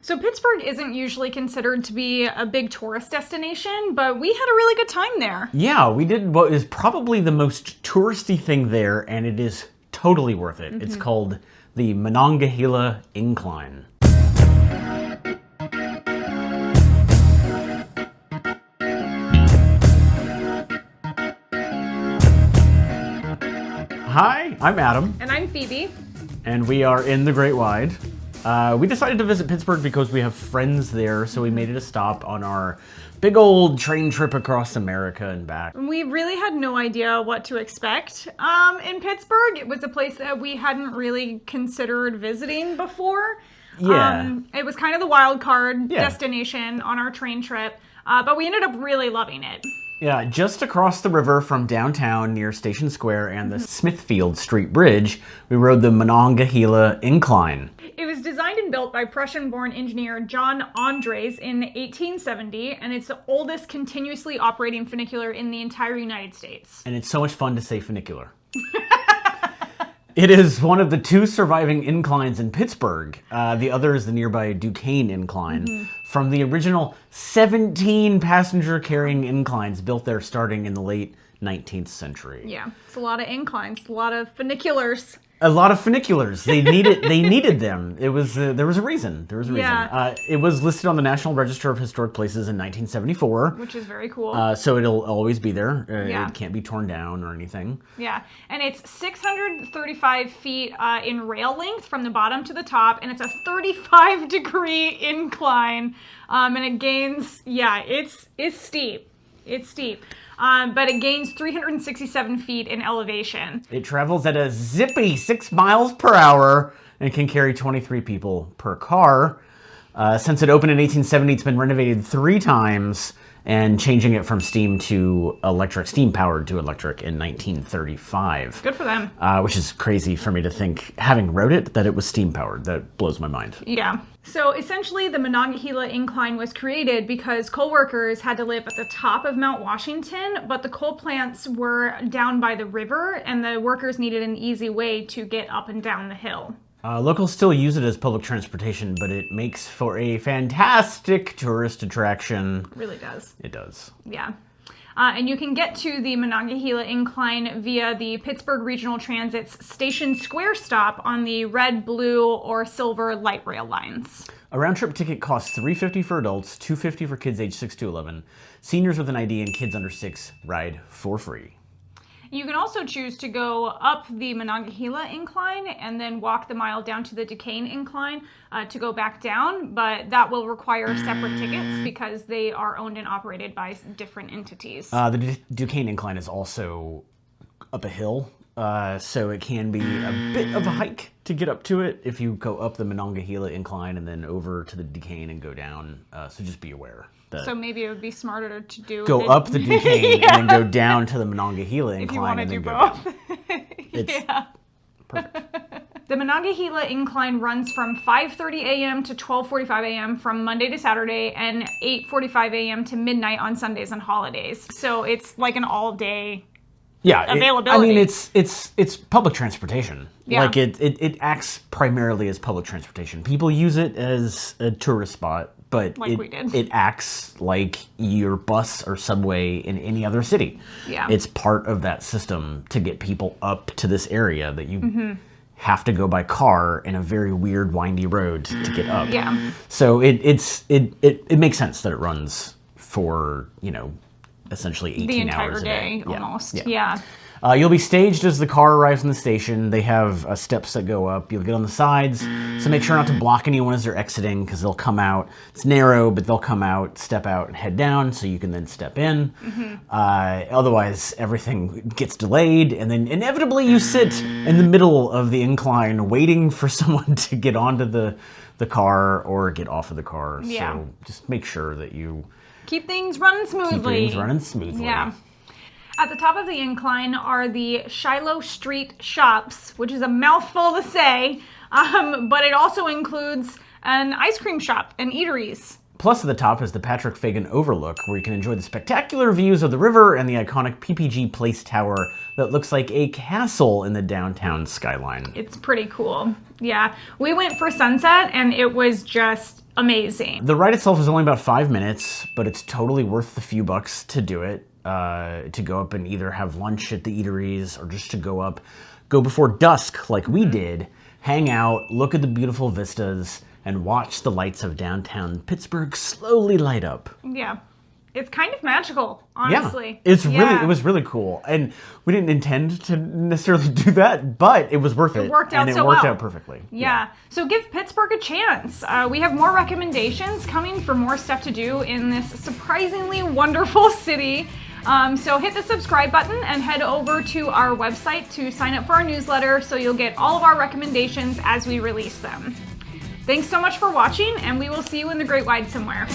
So Pittsburgh isn't usually considered to be a big tourist destination, but we had a really good time there. Yeah, we did what is probably the most touristy thing there, and it is totally worth it. It's called the Monongahela Incline. Hi, I'm Adam. And I'm Phoebe. And we are in the Great Wide. We decided to visit Pittsburgh because we have friends there, so we made it a stop on our big old train trip across America and back. We really had no idea what to expect in Pittsburgh. It was a place that we hadn't really considered visiting before. Yeah. It was kind of the wild card destination on our train trip, but we ended up really loving it. Yeah, just across the river from downtown near Station Square and the Smithfield Street Bridge, we rode the Monongahela Incline. It was designed and built by Prussian-born engineer John Andres in 1870, and it's the oldest continuously operating funicular in the entire United States. And it's so much fun to say funicular. It is one of the two surviving inclines in Pittsburgh. The other is the nearby Duquesne Incline. From the original 17 passenger-carrying inclines built there starting in the late 19th century. Yeah, it's a lot of inclines, a lot of funiculars. A lot of funiculars. They needed them. It was there was a reason. There was a reason. Yeah. It was listed on the National Register of Historic Places in 1974. Which is very cool. So it'll always be there. Yeah. It can't be torn down or anything. Yeah, and it's 635 feet in rail length from the bottom to the top, and it's a 35-degree incline, and it gains, it's steep. It's steep. But it gains 367 feet in elevation. It travels at a zippy 6 miles per hour and can carry 23 people per car. Since it opened in 1870, it's been renovated 3 times and changing it from steam powered to electric in 1935. Good for them. Which is crazy for me to think, having wrote it, that it was steam powered. That blows my mind. Yeah. So essentially the Monongahela Incline was created because coal workers had to live at the top of Mount Washington, but the coal plants were down by the river and the workers needed an easy way to get up and down the hill. Locals still use it as public transportation, but it makes for a fantastic tourist attraction. It really does. It does. Yeah. And you can get to the Monongahela Incline via the Pittsburgh Regional Transit's Station Square stop on the red, blue, or silver light rail lines. A round-trip ticket costs $3.50 for adults, $2.50 for kids aged 6 to 11. Seniors with an ID and kids under 6 ride for free. You can also choose to go up the Monongahela Incline and then walk the mile down to the Duquesne Incline to go back down, but that will require separate tickets because they are owned and operated by different entities. The Duquesne Incline is also up a hill, so it can be a bit of a hike to get up to it if you go up the Monongahela Incline and then over to the Duquesne and go down, so just be aware. So maybe it would be smarter to go up the Duquesne and then go down to the Monongahela Incline. If you want to and do then both. Go down. It's perfect. The Monongahela Incline runs from 5:30 a.m. to 12:45 a.m. from Monday to Saturday and 8:45 a.m. to midnight on Sundays and holidays. So it's like an all-day availability. I mean, it's public transportation. Yeah. Like it acts primarily as public transportation. People use it as a tourist spot, but it acts like your bus or subway in any other city. Yeah. It's part of that system to get people up to this area that you have to go by car in a very weird windy road to get up. Yeah. So it makes sense that it runs for, essentially 18 hours a day. Almost. Yeah. You'll be staged as the car arrives in the station. They have steps that go up. You'll get on the sides, so make sure not to block anyone as they're exiting because they'll come out. It's narrow, but they'll come out, step out, and head down, so you can then step in. Otherwise, everything gets delayed, and then inevitably you sit in the middle of the incline waiting for someone to get onto the car or get off of the car. Yeah. So just make sure that you keep things running smoothly. Yeah. At the top of the incline are the Shiloh Street Shops, which is a mouthful to say, but it also includes an ice cream shop and eateries. Plus at the top is the Patrick Fagan Overlook, where you can enjoy the spectacular views of the river and the iconic PPG Place Tower that looks like a castle in the downtown skyline. It's pretty cool. Yeah, we went for sunset and it was just amazing. The ride itself is only about 5 minutes, but it's totally worth the few bucks to do it. To go up and either have lunch at the eateries or just to go before dusk like we did, hang out, look at the beautiful vistas, and watch the lights of downtown Pittsburgh slowly light up. Yeah. It's kind of magical, honestly. Yeah, it was really cool. And we didn't intend to necessarily do that, but it was worth it. It worked out and so it worked well. out perfectly. Yeah. So give Pittsburgh a chance. We have more recommendations coming for more stuff to do in this surprisingly wonderful city. So hit the subscribe button and head over to our website to sign up for our newsletter so you'll get all of our recommendations as we release them. Thanks so much for watching, and we will see you in the Great Wide somewhere.